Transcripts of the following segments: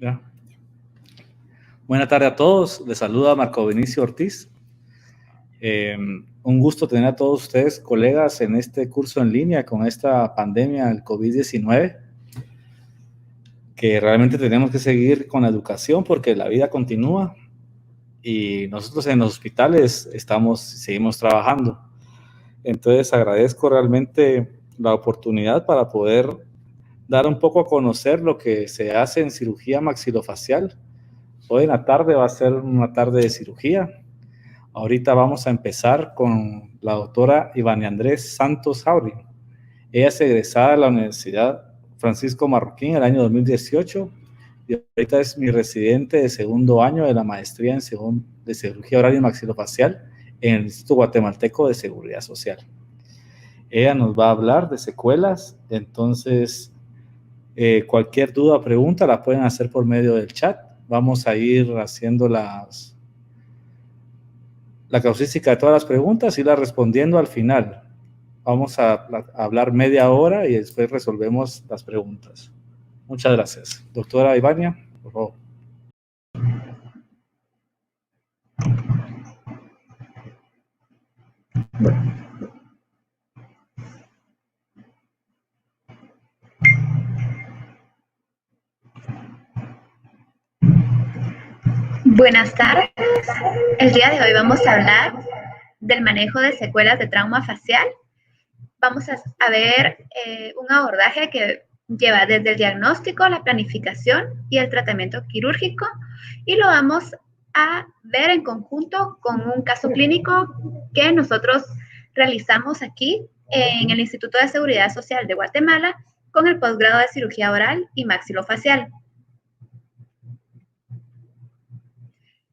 Ya. Buenas tardes a todos. Les saluda Marco Vinicio Ortiz. Un gusto tener a todos ustedes, colegas, en este curso en línea con esta pandemia del COVID-19, que realmente tenemos que seguir con la educación porque la vida continúa y nosotros en los hospitales seguimos trabajando. Entonces agradezco realmente la oportunidad para poder dar un poco a conocer lo que se hace en cirugía maxilofacial. Hoy en la tarde va a ser una tarde de cirugía. Ahorita vamos a empezar con la doctora Ivania Andrés Santos Jauri. Ella es egresada de la Universidad Francisco Marroquín en el año 2018 y ahorita es mi residente de segundo año de la maestría de cirugía oral y maxilofacial en el Instituto Guatemalteco de Seguridad Social. Ella nos va a hablar de secuelas, entonces cualquier duda o pregunta la pueden hacer por medio del chat. Vamos a ir haciendo la causística de todas las preguntas y las respondiendo al final. Vamos a hablar media hora y después resolvemos las preguntas. Muchas gracias. Doctora Ivania, por favor. Buenas tardes. El día de hoy vamos a hablar del manejo de secuelas de trauma facial. Vamos a ver un abordaje que lleva desde el diagnóstico, la planificación y el tratamiento quirúrgico, y lo vamos a ver en conjunto con un caso clínico que nosotros realizamos aquí en el Instituto de Seguridad Social de Guatemala con el posgrado de cirugía oral y maxilofacial.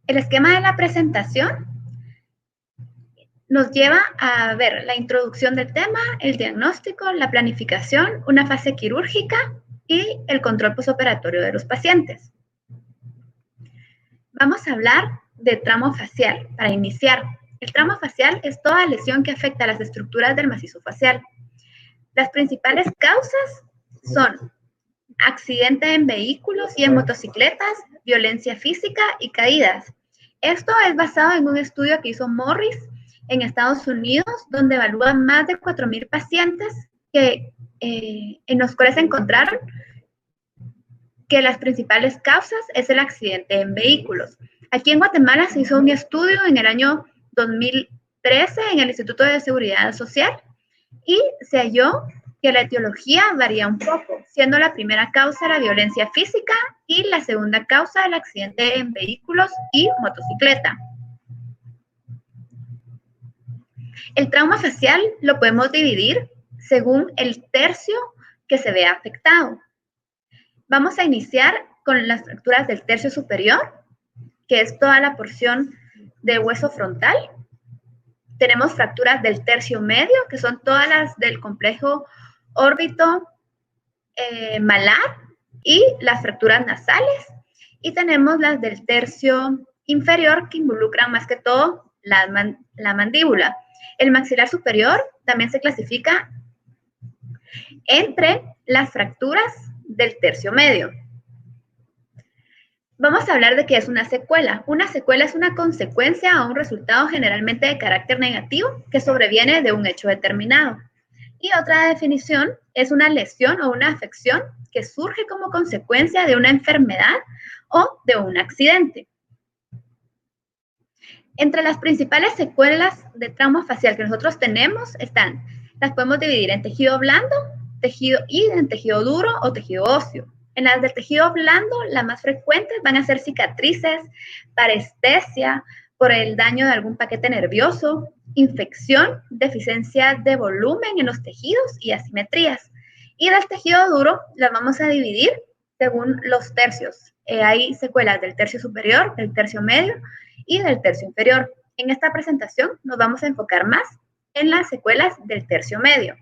El esquema de la presentación nos lleva a ver la introducción del tema, el diagnóstico, la planificación, una fase quirúrgica y el control postoperatorio de los pacientes. Vamos a hablar de tramo facial. Para iniciar, el tramo facial es toda lesión que afecta a las estructuras del macizo facial. Las principales causas son accidente en vehículos y en motocicletas, violencia física y caídas. Esto es basado en un estudio que hizo Morris en Estados Unidos, donde evalúan más de 4,000 pacientes en los cuales se encontraron que las principales causas es el accidente en vehículos. Aquí en Guatemala se hizo un estudio en el año 2013 en el Instituto de Seguridad Social y se halló que la etiología varía un poco, siendo la primera causa la violencia física y la segunda causa el accidente en vehículos y motocicleta. El trauma facial lo podemos dividir según el tercio que se vea afectado. Vamos a iniciar con las fracturas del tercio superior, que es toda la porción de hueso frontal. Tenemos fracturas del tercio medio, que son todas las del complejo órbito malar y las fracturas nasales. Y tenemos las del tercio inferior, que involucran más que todo la mandíbula. El maxilar superior también se clasifica entre las fracturas del tercio medio. Vamos a hablar de qué es una secuela. Una secuela es una consecuencia o un resultado generalmente de carácter negativo que sobreviene de un hecho determinado. Y otra definición es una lesión o una afección que surge como consecuencia de una enfermedad o de un accidente. Entre las principales secuelas de trauma facial que nosotros tenemos las podemos dividir en tejido blando, en tejido duro o tejido óseo. En las del tejido blando, las más frecuentes van a ser cicatrices, parestesia por el daño de algún paquete nervioso, infección, deficiencia de volumen en los tejidos y asimetrías. Y del tejido duro las vamos a dividir según los tercios. Hay secuelas del tercio superior, del tercio medio y del tercio inferior. En esta presentación nos vamos a enfocar más en las secuelas del tercio medio.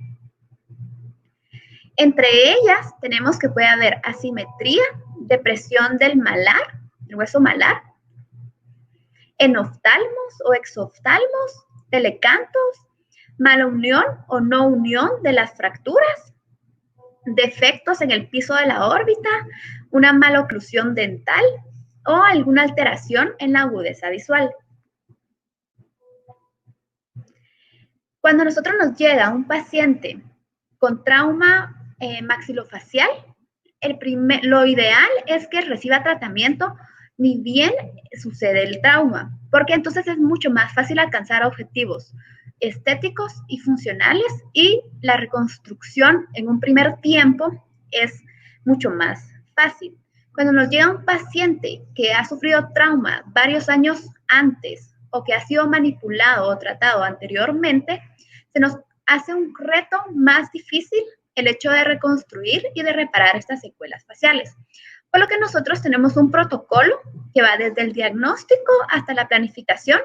Entre ellas tenemos que puede haber asimetría, depresión del malar, el hueso malar, enoftalmos o exoftalmos, telecantos, mala unión o no unión de las fracturas, defectos en el piso de la órbita, una maloclusión dental o alguna alteración en la agudeza visual. Cuando a nosotros nos llega un paciente con trauma maxilofacial, lo ideal es que reciba tratamiento ni bien sucede el trauma, porque entonces es mucho más fácil alcanzar objetivos estéticos y funcionales, y la reconstrucción en un primer tiempo es mucho más fácil. Cuando nos llega un paciente que ha sufrido trauma varios años antes o que ha sido manipulado o tratado anteriormente, se nos hace un reto más difícil el hecho de reconstruir y de reparar estas secuelas faciales. Por lo que nosotros tenemos un protocolo que va desde el diagnóstico hasta la planificación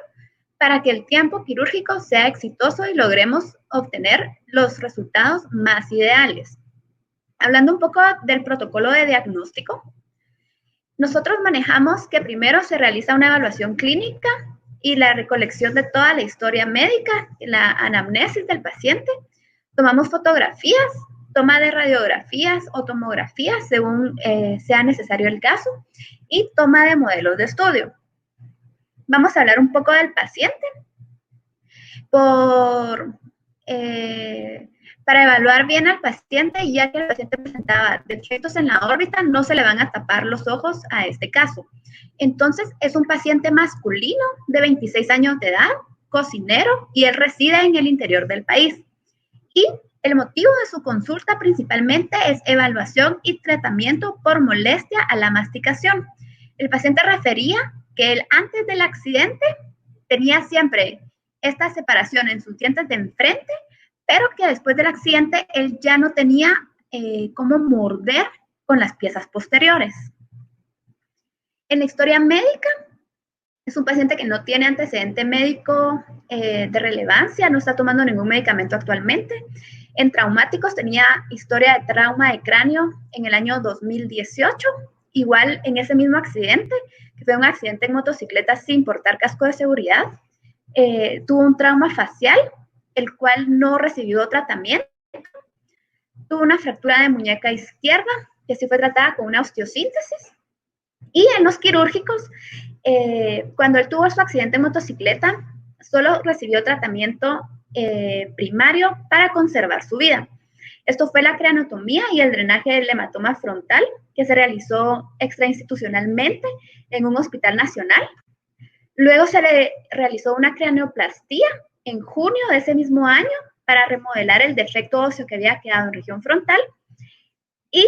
para que el tiempo quirúrgico sea exitoso y logremos obtener los resultados más ideales. Hablando un poco del protocolo de diagnóstico, nosotros manejamos que primero se realiza una evaluación clínica y la recolección de toda la historia médica, la anamnesis del paciente. Tomamos fotografías, toma de radiografías o tomografías según sea necesario el caso, y toma de modelos de estudio. Vamos a hablar un poco del paciente. Para evaluar bien al paciente, ya que el paciente presentaba defectos en la órbita, no se le van a tapar los ojos a este caso. Entonces, es un paciente masculino de 26 años de edad, cocinero, y él reside en el interior del país. Y el motivo de su consulta principalmente es evaluación y tratamiento por molestia a la masticación. El paciente refería que él antes del accidente tenía siempre esta separación en sus dientes de enfrente, pero que después del accidente él ya no tenía cómo morder con las piezas posteriores. En la historia médica, es un paciente que no tiene antecedente médico de relevancia, no está tomando ningún medicamento actualmente. En traumáticos tenía historia de trauma de cráneo en el año 2018, igual en ese mismo accidente, que fue un accidente en motocicleta sin portar casco de seguridad. Tuvo un trauma facial, el cual no recibió tratamiento. Tuvo una fractura de muñeca izquierda, que sí fue tratada con una osteosíntesis. Y en los quirúrgicos, cuando él tuvo su accidente en motocicleta, solo recibió tratamiento primario para conservar su vida. Esto fue la craniostomía y el drenaje del hematoma frontal, que se realizó extrainstitucionalmente en un hospital nacional. Luego se le realizó una craneoplastía en junio de ese mismo año para remodelar el defecto óseo que había quedado en región frontal. Y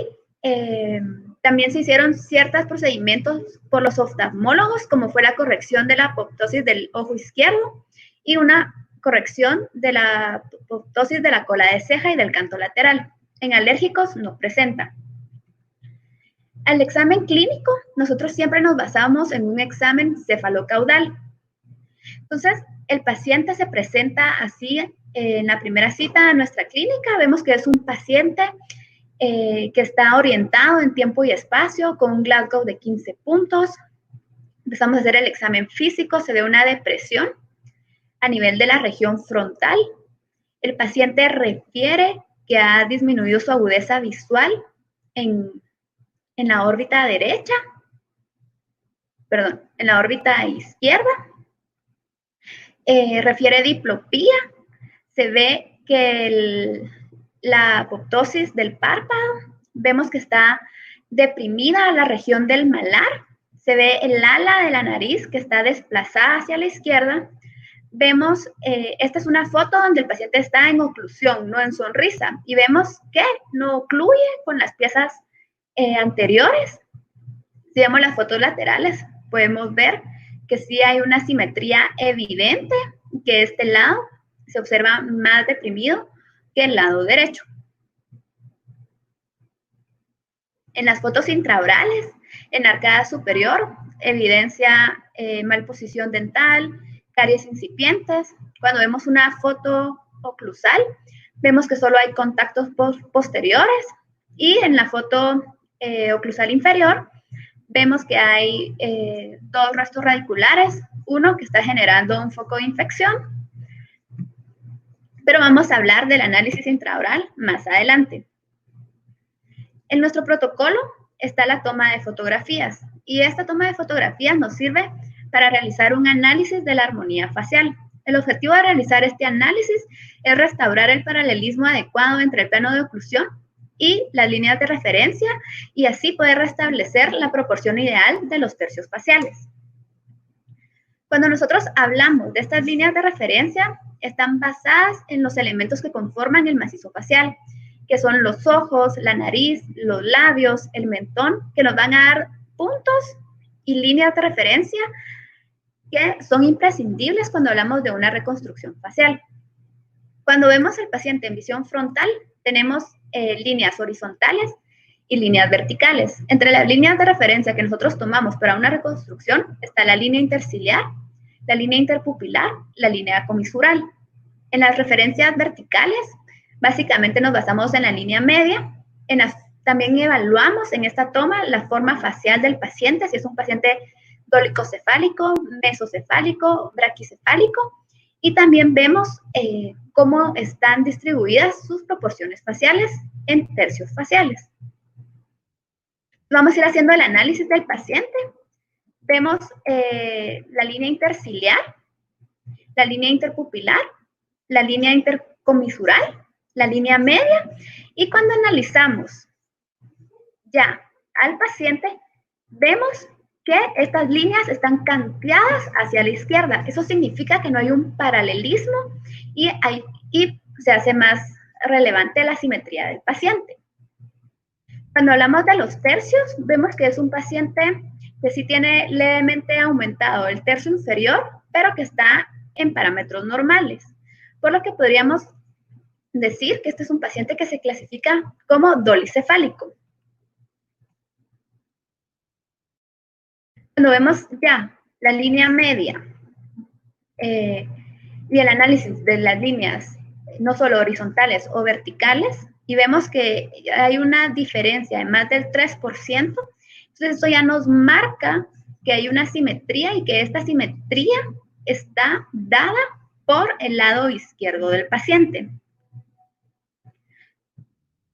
también se hicieron ciertos procedimientos por los oftalmólogos, como fue la corrección de la apoptosis del ojo izquierdo y una corrección de la apoptosis de la cola de ceja y del canto lateral. En alérgicos no presenta. Al examen clínico, nosotros siempre nos basamos en un examen cefalocaudal. Entonces, el paciente se presenta así en la primera cita a nuestra clínica. Vemos que es un paciente que está orientado en tiempo y espacio con un Glasgow de 15 puntos. Empezamos a hacer el examen físico, se ve una depresión a nivel de la región frontal. El paciente refiere que ha disminuido su agudeza visual en la órbita derecha, perdón, en la órbita izquierda. Refiere diplopía, se ve que la apoptosis del párpado, vemos que está deprimida la región del malar, se ve el ala de la nariz que está desplazada hacia la izquierda. Vemos, esta es una foto donde el paciente está en oclusión, no en sonrisa, y vemos que no ocluye con las piezas anteriores. Si vemos las fotos laterales, podemos ver que sí hay una simetría evidente, que este lado se observa más deprimido que el lado derecho. En las fotos intraorales, en la arcada superior, evidencia malposición dental, caries incipientes. Cuando vemos una foto oclusal, vemos que solo hay contactos posteriores, y en la foto oclusal inferior, vemos que hay dos restos radiculares, uno que está generando un foco de infección, pero vamos a hablar del análisis intraoral más adelante. En nuestro protocolo está la toma de fotografías y esta toma de fotografías nos sirve para realizar un análisis de la armonía facial. El objetivo de realizar este análisis es restaurar el paralelismo adecuado entre el plano de oclusión y las líneas de referencia y así poder restablecer la proporción ideal de los tercios faciales. Cuando nosotros hablamos de estas líneas de referencia, están basadas en los elementos que conforman el macizo facial, que son los ojos, la nariz, los labios, el mentón, que nos van a dar puntos y líneas de referencia que son imprescindibles cuando hablamos de una reconstrucción facial. Cuando vemos al paciente en visión frontal, tenemos líneas horizontales y líneas verticales. Entre las líneas de referencia que nosotros tomamos para una reconstrucción está la línea interciliar, la línea interpupilar, la línea comisural. En las referencias verticales, básicamente nos basamos en la línea media. También evaluamos en esta toma la forma facial del paciente, si es un paciente dólicocefálico, mesocefálico, braquicefálico, y también vemos cómo están distribuidas sus proporciones faciales en tercios faciales. Vamos a ir haciendo el análisis del paciente. Vemos la línea interciliar, la línea interpupilar, la línea intercomisural, la línea media, y cuando analizamos ya al paciente, vemos que estas líneas están canteadas hacia la izquierda. Eso significa que no hay un paralelismo y se hace más relevante la simetría del paciente. Cuando hablamos de los tercios, vemos que es un paciente que sí tiene levemente aumentado el tercio inferior, pero que está en parámetros normales. Por lo que podríamos decir que este es un paciente que se clasifica como dolicefálico. Cuando vemos ya la línea media y el análisis de las líneas, no solo horizontales o verticales, y vemos que hay una diferencia de más del 3%, entonces esto ya nos marca que hay una simetría y que esta simetría está dada por el lado izquierdo del paciente.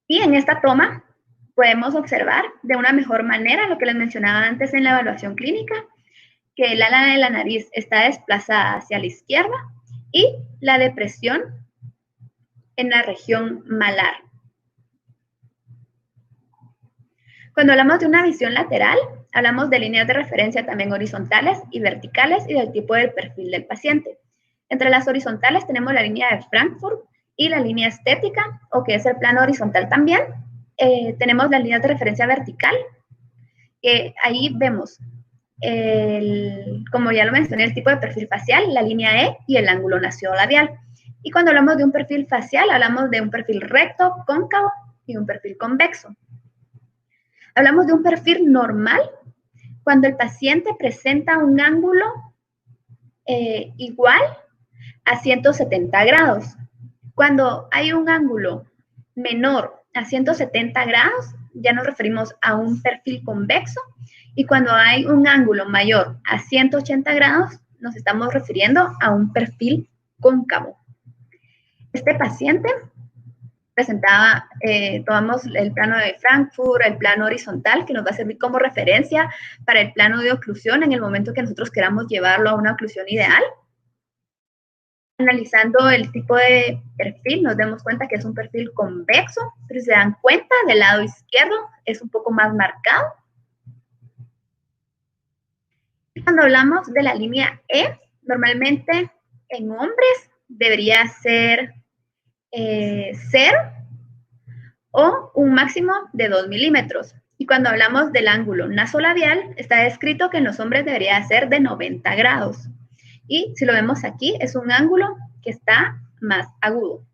Y en esta toma podemos observar de una mejor manera lo que les mencionaba antes en la evaluación clínica, que el ala de la nariz está desplazada hacia la izquierda y la depresión en la región malar. Cuando hablamos de una visión lateral, hablamos de líneas de referencia también horizontales y verticales y del tipo del perfil del paciente. Entre las horizontales tenemos la línea de Frankfurt y la línea estética, o que es el plano horizontal también. Tenemos la línea de referencia vertical, que ahí vemos, como ya lo mencioné, el tipo de perfil facial, la línea E y el ángulo nasiolabial. Y cuando hablamos de un perfil facial, hablamos de un perfil recto, cóncavo y un perfil convexo. Hablamos de un perfil normal cuando el paciente presenta un ángulo igual a 170 grados. Cuando hay un ángulo menor a 170 grados, ya nos referimos a un perfil convexo, y cuando hay un ángulo mayor a 180 grados, nos estamos refiriendo a un perfil cóncavo. Este paciente presentaba, tomamos el plano de Frankfurt, el plano horizontal, que nos va a servir como referencia para el plano de oclusión en el momento que nosotros queramos llevarlo a una oclusión ideal. Analizando el tipo de perfil, nos damos cuenta que es un perfil convexo, pero si se dan cuenta, del lado izquierdo es un poco más marcado. Y cuando hablamos de la línea E, normalmente en hombres debería ser 0 o un máximo de 2 milímetros. Y cuando hablamos del ángulo nasolabial, está descrito que en los hombres debería ser de 90 grados. Y si lo vemos aquí, es un ángulo que está más agudo.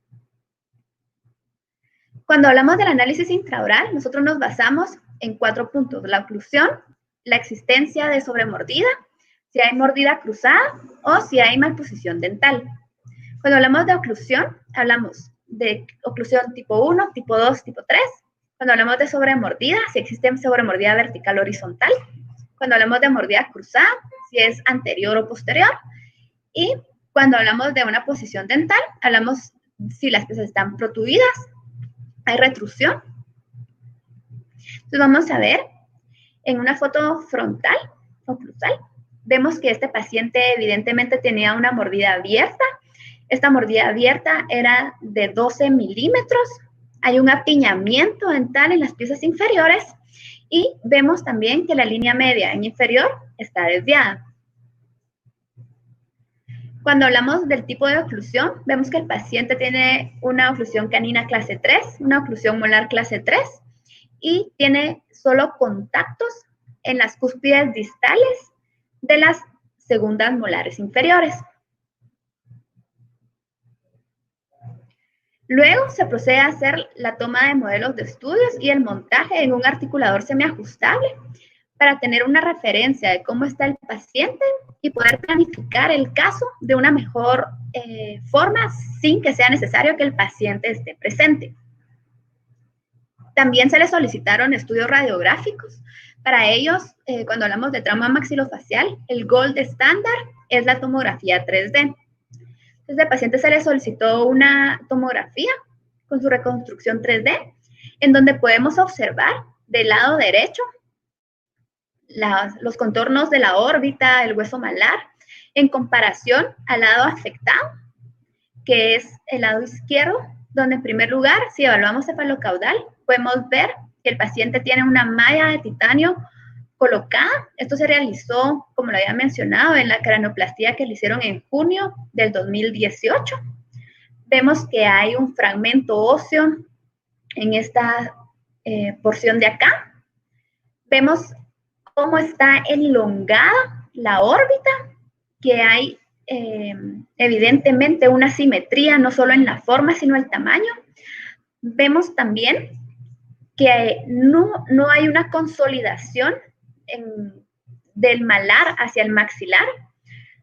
Cuando hablamos del análisis intraoral, nosotros nos basamos en 4 puntos: la oclusión, la existencia de sobremordida, si hay mordida cruzada o si hay malposición dental. Cuando hablamos de oclusión, hablamos de oclusión tipo 1, tipo 2, tipo 3. Cuando hablamos de sobremordida, si existe sobremordida vertical o horizontal. Cuando hablamos de mordida cruzada, si es anterior o posterior. Y cuando hablamos de una posición dental, hablamos si las piezas están protuidas, hay retrusión. Entonces vamos a ver en una foto frontal, oclusal, vemos que este paciente evidentemente tenía una mordida abierta. Esta mordida abierta era de 12 milímetros. Hay un apiñamiento dental en las piezas inferiores y vemos también que la línea media en inferior está desviada. Cuando hablamos del tipo de oclusión, vemos que el paciente tiene una oclusión canina clase 3, una oclusión molar clase 3 y tiene solo contactos en las cúspides distales de las segundas molares inferiores. Luego se procede a hacer la toma de modelos de estudios y el montaje en un articulador semiajustable para tener una referencia de cómo está el paciente y poder planificar el caso de una mejor forma sin que sea necesario que el paciente esté presente. También se le solicitaron estudios radiográficos. Para ellos, cuando hablamos de trauma maxilofacial, el gold estándar es la tomografía 3D. Entonces, al paciente se le solicitó una tomografía con su reconstrucción 3D, en donde podemos observar del lado derecho los contornos de la órbita, el hueso malar, en comparación al lado afectado, que es el lado izquierdo, donde en primer lugar, si evaluamos cefalocaudal, podemos ver que el paciente tiene una malla de titanio colocada. Esto se realizó, como lo había mencionado, en la cranioplastía que le hicieron en junio del 2018. Vemos que hay un fragmento óseo en esta porción de acá. Vemos cómo está elongada la órbita, que hay evidentemente una simetría, no solo en la forma, sino el tamaño. Vemos también que no hay una consolidación del malar hacia el maxilar.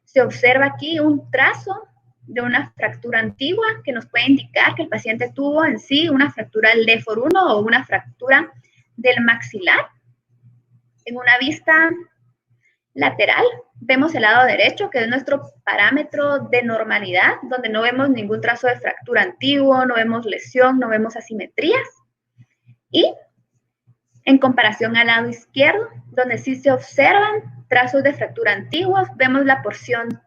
Se observa aquí un trazo de una fractura antigua que nos puede indicar que el paciente tuvo en sí una fractura del D-for 1 o una fractura del maxilar. En una vista lateral vemos el lado derecho, que es nuestro parámetro de normalidad, donde no vemos ningún trazo de fractura antiguo, no vemos lesión, no vemos asimetrías. Y en comparación al lado izquierdo, donde sí se observan trazos de fractura antiguos, vemos la porción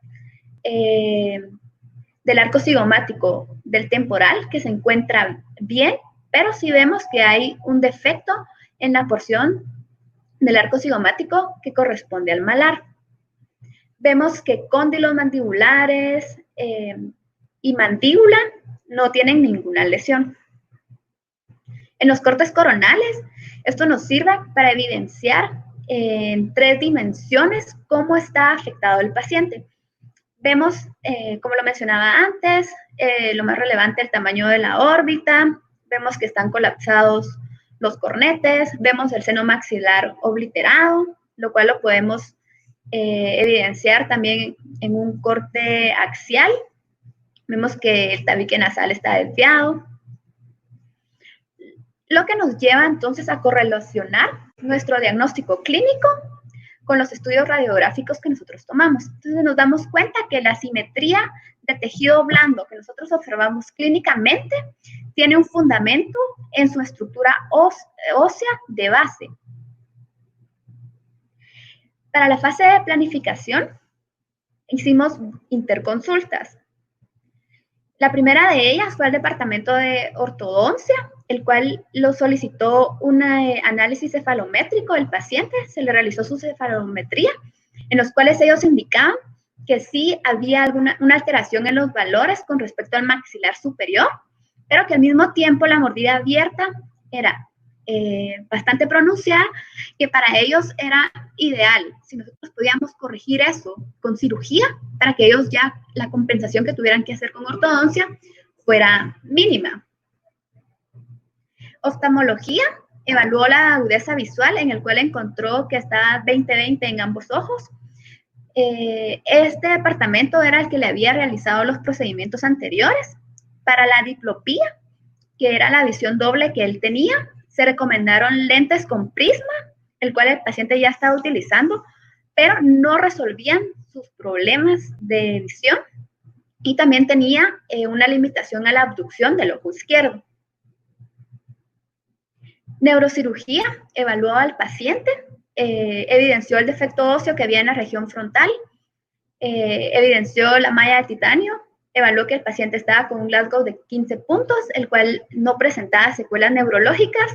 del arco cigomático del temporal que se encuentra bien, pero sí vemos que hay un defecto en la porción del arco cigomático que corresponde al malar. Vemos que cóndilos mandibulares y mandíbula no tienen ninguna lesión. En los cortes coronales, esto nos sirve para evidenciar en 3 dimensiones cómo está afectado el paciente. Vemos, como lo mencionaba antes, lo más relevante, el tamaño de la órbita. Vemos que están colapsados los cornetes. Vemos el seno maxilar obliterado, lo cual lo podemos evidenciar también en un corte axial. Vemos que el tabique nasal está desviado. Lo que nos lleva entonces a correlacionar nuestro diagnóstico clínico con los estudios radiográficos que nosotros tomamos. Entonces nos damos cuenta que la simetría de tejido blando que nosotros observamos clínicamente tiene un fundamento en su estructura ósea de base. Para la fase de planificación hicimos interconsultas. La primera de ellas fue el departamento de ortodoncia, el cual lo solicitó un análisis cefalométrico del paciente. Se le realizó su cefalometría, en los cuales ellos indicaban que sí había una alteración en los valores con respecto al maxilar superior, pero que al mismo tiempo la mordida abierta era bastante pronunciada, que para ellos era ideal si nosotros podíamos corregir eso con cirugía para que ellos ya la compensación que tuvieran que hacer con ortodoncia fuera mínima. Oftalmología evaluó la agudeza visual, en el cual encontró que estaba 20-20 en ambos ojos. Este departamento era el que le había realizado los procedimientos anteriores. Para la diplopía, que era la visión doble que él tenía, se recomendaron lentes con prisma, el cual el paciente ya estaba utilizando, pero no resolvían sus problemas de visión, y también tenía una limitación a la abducción del ojo izquierdo. Neurocirugía evaluó al paciente, evidenció el defecto óseo que había en la región frontal, evidenció la malla de titanio, evaluó que el paciente estaba con un Glasgow de 15 puntos, el cual no presentaba secuelas neurológicas,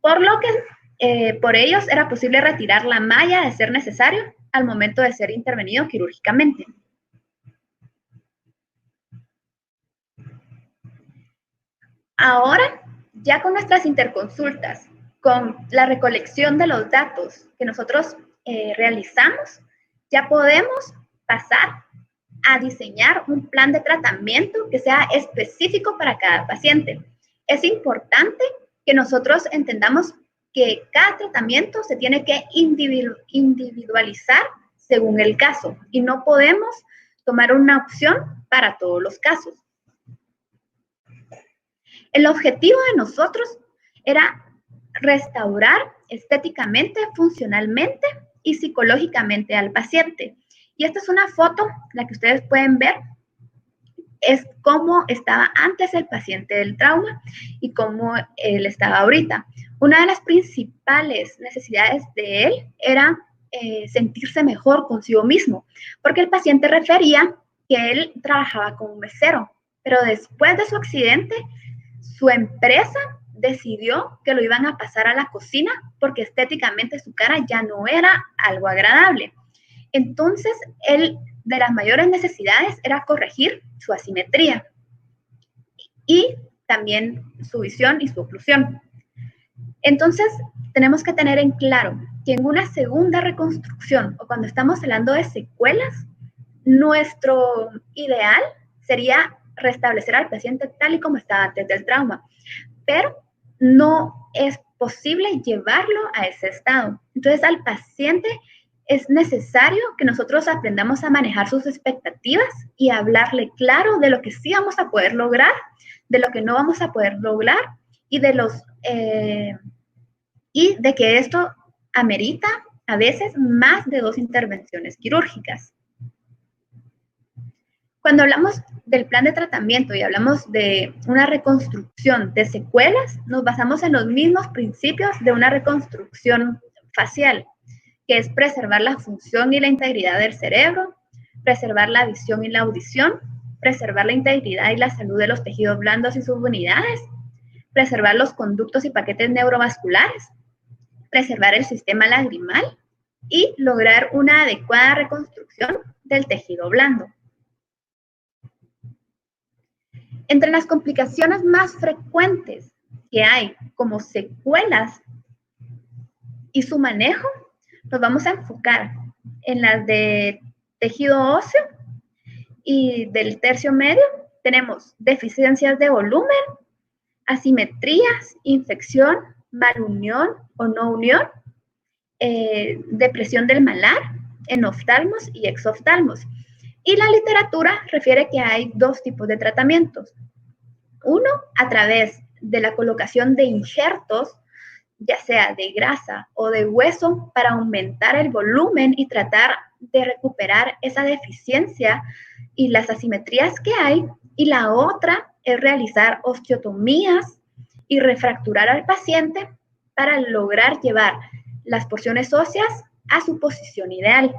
por lo que por ellos era posible retirar la malla de ser necesario al momento de ser intervenido quirúrgicamente. Ahora, ya con nuestras interconsultas, con la recolección de los datos que nosotros realizamos, ya podemos pasar a diseñar un plan de tratamiento que sea específico para cada paciente. Es importante que nosotros entendamos que cada tratamiento se tiene que individualizar según el caso y no podemos tomar una opción para todos los casos. El objetivo de nosotros era restaurar estéticamente, funcionalmente y psicológicamente al paciente. Y esta es una foto, la que ustedes pueden ver, es cómo estaba antes el paciente del trauma y cómo él estaba ahorita. Una de las principales necesidades de él era sentirse mejor consigo mismo, porque el paciente refería que él trabajaba como mesero, pero después de su accidente, su empresa decidió que lo iban a pasar a la cocina porque estéticamente su cara ya no era algo agradable. Entonces, él, de las mayores necesidades era corregir su asimetría y también su visión y su oclusión. Entonces, tenemos que tener en claro que en una segunda reconstrucción o cuando estamos hablando de secuelas, nuestro ideal sería restablecer al paciente tal y como estaba antes del trauma, pero no es posible llevarlo a ese estado. Entonces, al paciente es necesario que nosotros aprendamos a manejar sus expectativas y a hablarle claro de lo que sí vamos a poder lograr, de lo que no vamos a poder lograr y de que esto amerita a veces más de 2 intervenciones quirúrgicas. Cuando hablamos del plan de tratamiento y hablamos de una reconstrucción de secuelas, nos basamos en los mismos principios de una reconstrucción facial, que es preservar la función y la integridad del cerebro, preservar la visión y la audición, preservar la integridad y la salud de los tejidos blandos y subunidades, preservar los conductos y paquetes neurovasculares, preservar el sistema lagrimal y lograr una adecuada reconstrucción del tejido blando. Entre las complicaciones más frecuentes que hay como secuelas y su manejo, nos vamos a enfocar en las de tejido óseo y del tercio medio. Tenemos deficiencias de volumen, asimetrías, infección, malunión o no unión, depresión del malar, enoftalmos y exoftalmos. Y la literatura refiere que hay 2 tipos de tratamientos. Uno, a través de la colocación de injertos, ya sea de grasa o de hueso, para aumentar el volumen y tratar de recuperar esa deficiencia y las asimetrías que hay. Y la otra es realizar osteotomías y refracturar al paciente para lograr llevar las porciones óseas a su posición ideal.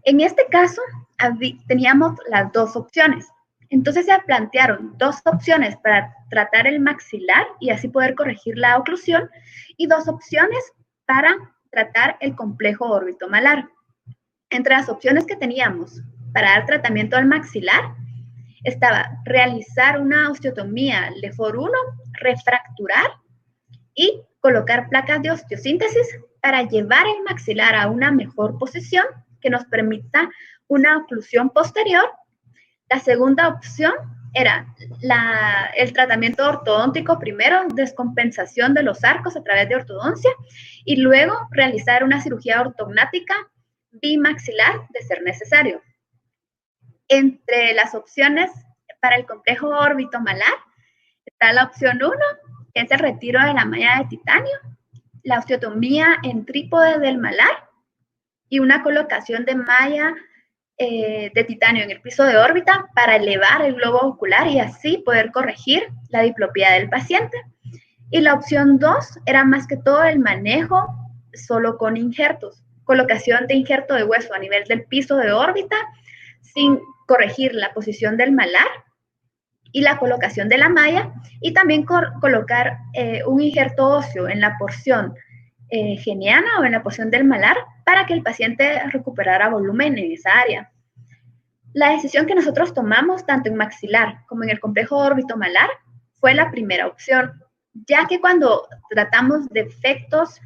En este caso, teníamos las 2 opciones. Entonces se plantearon 2 opciones para tratar el maxilar y así poder corregir la oclusión y 2 opciones para tratar el complejo órbito-malar. Entre las opciones que teníamos para dar tratamiento al maxilar estaba realizar una osteotomía LeFor 1, refracturar y colocar placas de osteosíntesis para llevar el maxilar a una mejor posición que nos permita una oclusión posterior. La segunda opción era el tratamiento ortodóntico primero, descompensación de los arcos a través de ortodoncia y luego realizar una cirugía ortognática bimaxilar de ser necesario. Entre las opciones para el complejo órbito-malar está la opción 1, que es el retiro de la malla de titanio, la osteotomía en trípode del malar y una colocación de malla de titanio en el piso de órbita para elevar el globo ocular y así poder corregir la diplopía del paciente. Y la opción 2 era más que todo el manejo solo con injertos, colocación de injerto de hueso a nivel del piso de órbita sin corregir la posición del malar y la colocación de la malla, y también colocar un injerto óseo en la porción geniana o en la porción del malar para que el paciente recuperara volumen en esa área. La decisión que nosotros tomamos, tanto en maxilar como en el complejo órbito-malar, fue la primera opción, ya que cuando tratamos defectos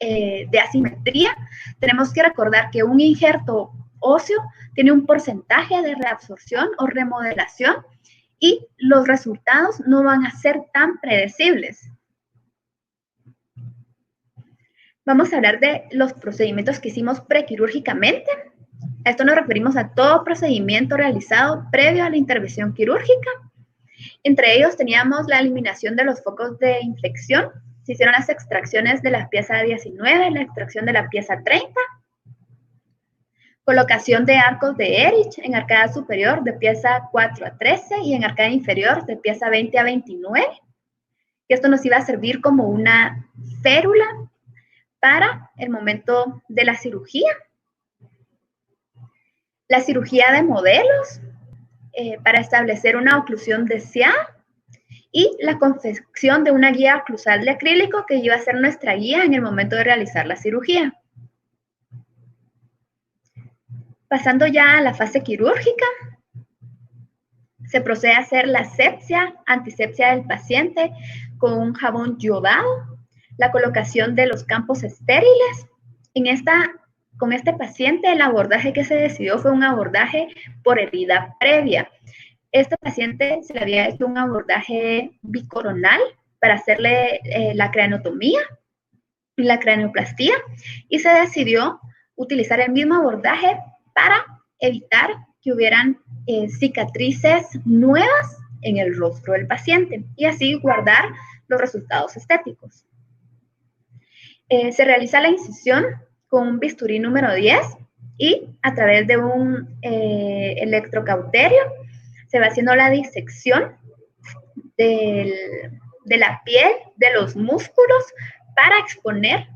de asimetría, tenemos que recordar que un injerto óseo tiene un porcentaje de reabsorción o remodelación y los resultados no van a ser tan predecibles. Vamos a hablar de los procedimientos que hicimos prequirúrgicamente. A esto nos referimos a todo procedimiento realizado previo a la intervención quirúrgica. Entre ellos teníamos la eliminación de los focos de infección. Se hicieron las extracciones de la pieza 19, la extracción de la pieza 30, colocación de arcos de Ehrlich en arcada superior de pieza 4 a 13 y en arcada inferior de pieza 20 a 29. Y esto nos iba a servir como una férula para el momento de la cirugía. La cirugía de modelos para establecer una oclusión deseada y la confección de una guía oclusal de acrílico que iba a ser nuestra guía en el momento de realizar la cirugía. Pasando ya a la fase quirúrgica, se procede a hacer la asepsia, antisepsia del paciente con un jabón yodado, la colocación de los campos estériles. Con este paciente el abordaje que se decidió fue un abordaje por herida previa. Este paciente se le había hecho un abordaje bicoronal para hacerle la craneotomía y la craneoplastía, y se decidió utilizar el mismo abordaje para evitar que hubieran cicatrices nuevas en el rostro del paciente y así guardar los resultados estéticos. Se realiza la incisión con un bisturí número 10 y a través de un electrocauterio se va haciendo la disección de la piel, de los músculos, para exponer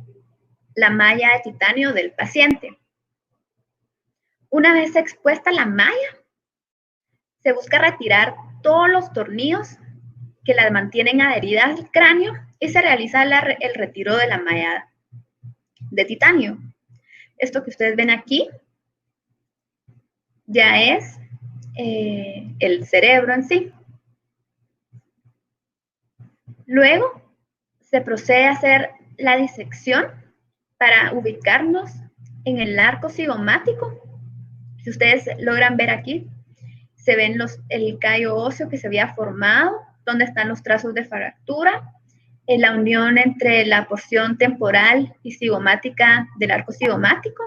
la malla de titanio del paciente. Una vez expuesta la malla, se busca retirar todos los tornillos que la mantienen adherida al cráneo y se realiza el retiro de la malla de titanio. Esto que ustedes ven aquí ya es el cerebro en sí. Luego se procede a hacer la disección para ubicarnos en el arco cigomático. Si ustedes logran ver aquí, se ven el callo óseo que se había formado, donde están los trazos de fractura, en la unión entre la porción temporal y cigomática del arco cigomático.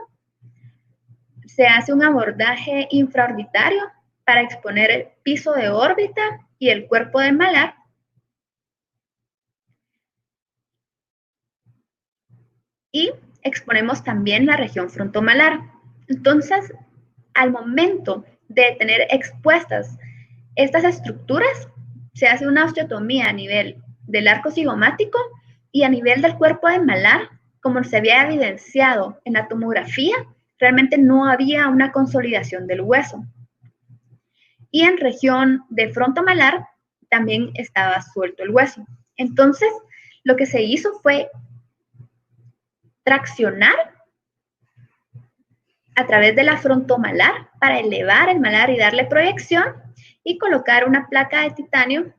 Se hace un abordaje infraorbitario para exponer el piso de órbita y el cuerpo del malar. Y exponemos también la región frontomalar. Entonces, al momento de tener expuestas estas estructuras, se hace una osteotomía a nivel del arco cigomático y a nivel del cuerpo del malar, como se había evidenciado en la tomografía, realmente no había una consolidación del hueso. Y en región de frontomalar también estaba suelto el hueso. Entonces, lo que se hizo fue traccionar a través de la frontomalar para elevar el malar y darle proyección y colocar una placa de titanio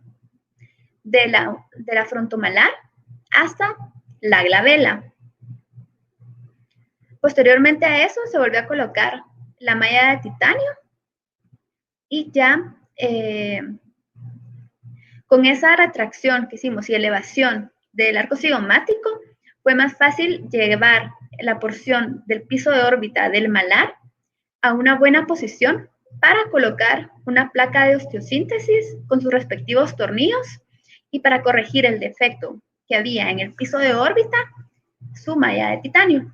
de la frontomalar hasta la glabela. Posteriormente a eso se volvió a colocar la malla de titanio y ya con esa retracción que hicimos y elevación del arco cigomático fue más fácil llevar la porción del piso de órbita del malar a una buena posición para colocar una placa de osteosíntesis con sus respectivos tornillos y para corregir el defecto que había en el piso de órbita, su malla de titanio.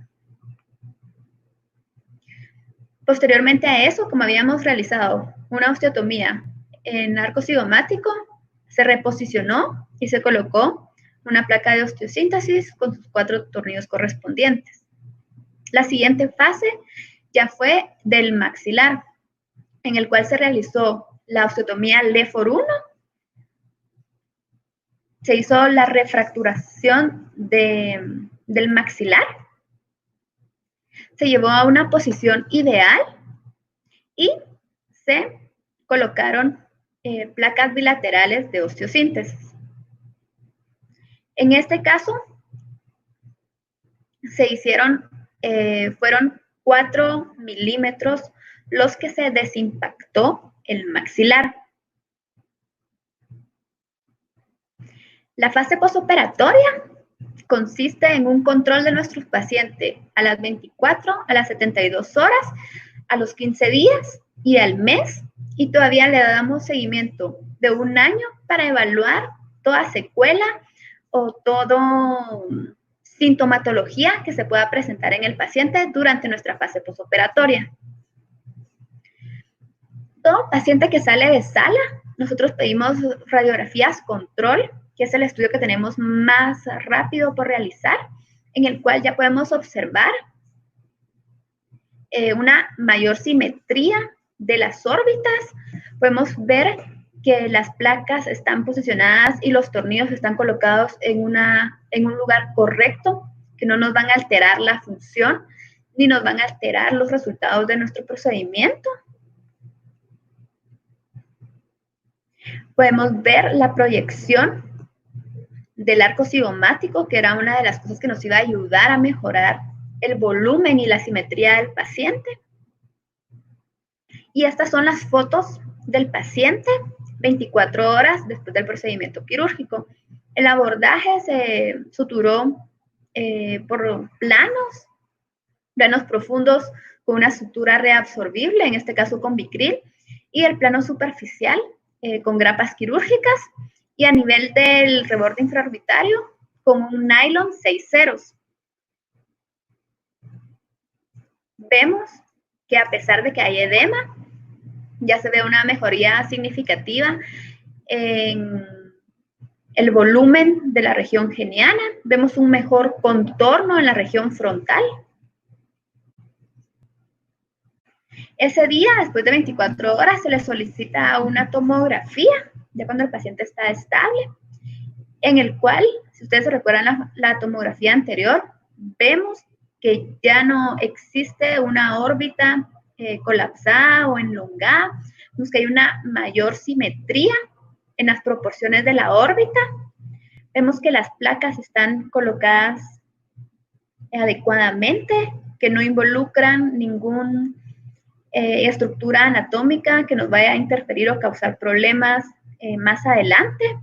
Posteriormente a eso, como habíamos realizado una osteotomía en arco cigomático, se reposicionó y se colocó una placa de osteosíntesis con sus 4 tornillos correspondientes. La siguiente fase ya fue del maxilar, en el cual se realizó la osteotomía LEFOR 1, se hizo la refracturación del maxilar, se llevó a una posición ideal y se colocaron placas bilaterales de osteosíntesis. En este caso, fueron 4 milímetros los que se desimpactó el maxilar. La fase postoperatoria consiste en un control de nuestro paciente a las 24, a las 72 horas, a los 15 días y al mes, y todavía le damos seguimiento de 1 año para evaluar toda secuela o todo sintomatología que se pueda presentar en el paciente durante nuestra fase postoperatoria. Todo paciente que sale de sala, nosotros pedimos radiografías control, que es el estudio que tenemos más rápido por realizar, en el cual ya podemos observar una mayor simetría de las órbitas. Podemos ver que las placas están posicionadas y los tornillos están colocados en un lugar correcto, que no nos van a alterar la función, ni nos van a alterar los resultados de nuestro procedimiento. Podemos ver la proyección del arco cigomático, que era una de las cosas que nos iba a ayudar a mejorar el volumen y la simetría del paciente. Y estas son las fotos del paciente 24 horas después del procedimiento quirúrgico. El abordaje se suturó por planos profundos con una sutura reabsorbible, en este caso con Vicryl, y el plano superficial con grapas quirúrgicas, y a nivel del reborde infraorbitario con un nylon 6 ceros. Vemos que a pesar de que hay edema, ya se ve una mejoría significativa en el volumen de la región geniana. Vemos un mejor contorno en la región frontal. Ese día, después de 24 horas, se le solicita una tomografía, ya cuando el paciente está estable, en el cual, si ustedes se recuerdan la tomografía anterior, vemos que ya no existe una órbita colapsada o enlongada. Vemos que hay una mayor simetría en las proporciones de la órbita. Vemos que las placas están colocadas adecuadamente, que no involucran ninguna estructura anatómica que nos vaya a interferir o causar problemas más adelante.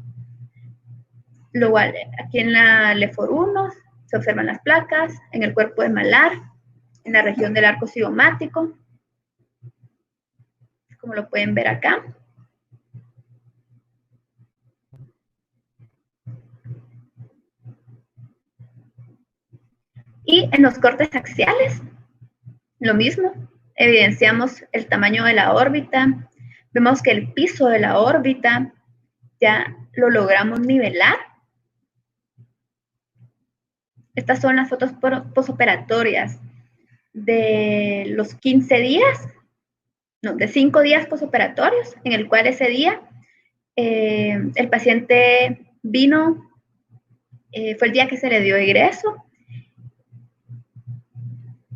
Luego, aquí en la LEFOR 1 se observan las placas, en el cuerpo de malar, en la región del arco cigomático, como lo pueden ver acá. Y en los cortes axiales, lo mismo, evidenciamos el tamaño de la órbita, vemos que el piso de la órbita ya lo logramos nivelar. Estas son las fotos posoperatorias de los 15 días, no, de 5 días posoperatorios, en el cual ese día el paciente vino, fue el día que se le dio egreso,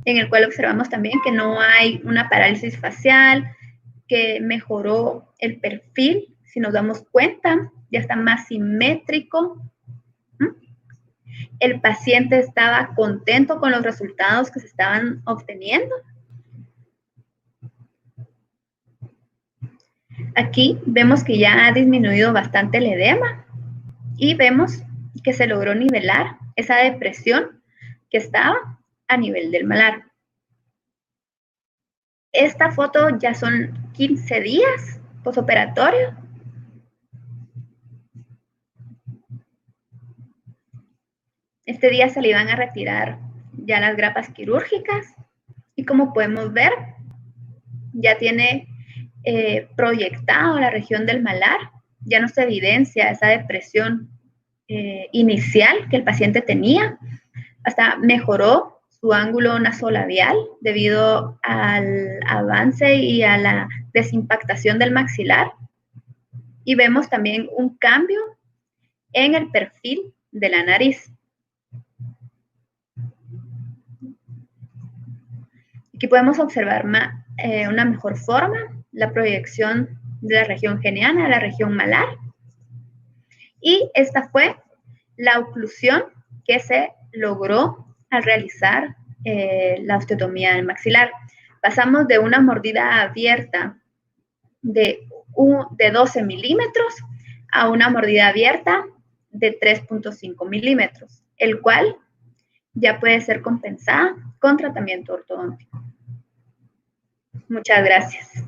en el cual observamos también que no hay una parálisis facial, que mejoró el perfil, si nos damos cuenta, ya está más simétrico. El paciente estaba contento con los resultados que se estaban obteniendo. Aquí vemos que ya ha disminuido bastante el edema y vemos que se logró nivelar esa depresión que estaba a nivel del malar. Esta foto ya son 15 días posoperatorio. Este día se le iban a retirar ya las grapas quirúrgicas y como podemos ver, ya tiene proyectado la región del malar, ya no se evidencia esa depresión inicial que el paciente tenía, hasta mejoró su ángulo nasolabial debido al avance y a la desimpactación del maxilar. Y vemos también un cambio en el perfil de la nariz. Aquí podemos observar una mejor forma, la proyección de la región geniana a la región malar. Y esta fue la oclusión que se logró al realizar la osteotomía del maxilar. Pasamos de una mordida abierta de 12 milímetros a una mordida abierta de 3.5 milímetros, el cual ya puede ser compensada con tratamiento ortodóntico. Muchas gracias.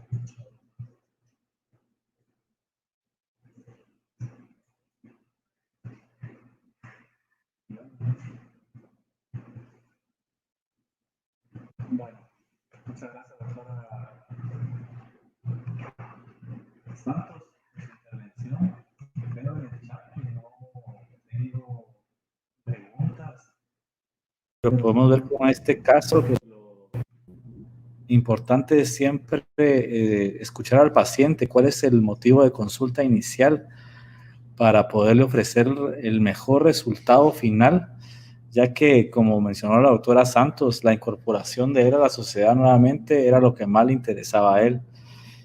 Bueno, muchas gracias, doctora Santos, por su intervención. Veo en el chat que no he tenido preguntas. Pero podemos ver con este caso que lo importante es siempre escuchar al paciente cuál es el motivo de consulta inicial para poderle ofrecer el mejor resultado final, ya que, como mencionó la doctora Santos, la incorporación de él a la sociedad nuevamente era lo que más le interesaba a él,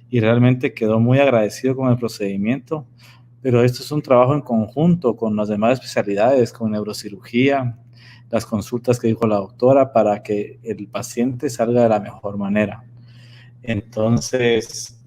y realmente quedó muy agradecido con el procedimiento. Pero esto es un trabajo en conjunto con las demás especialidades, con neurocirugía, las consultas que dijo la doctora, para que el paciente salga de la mejor manera. Entonces,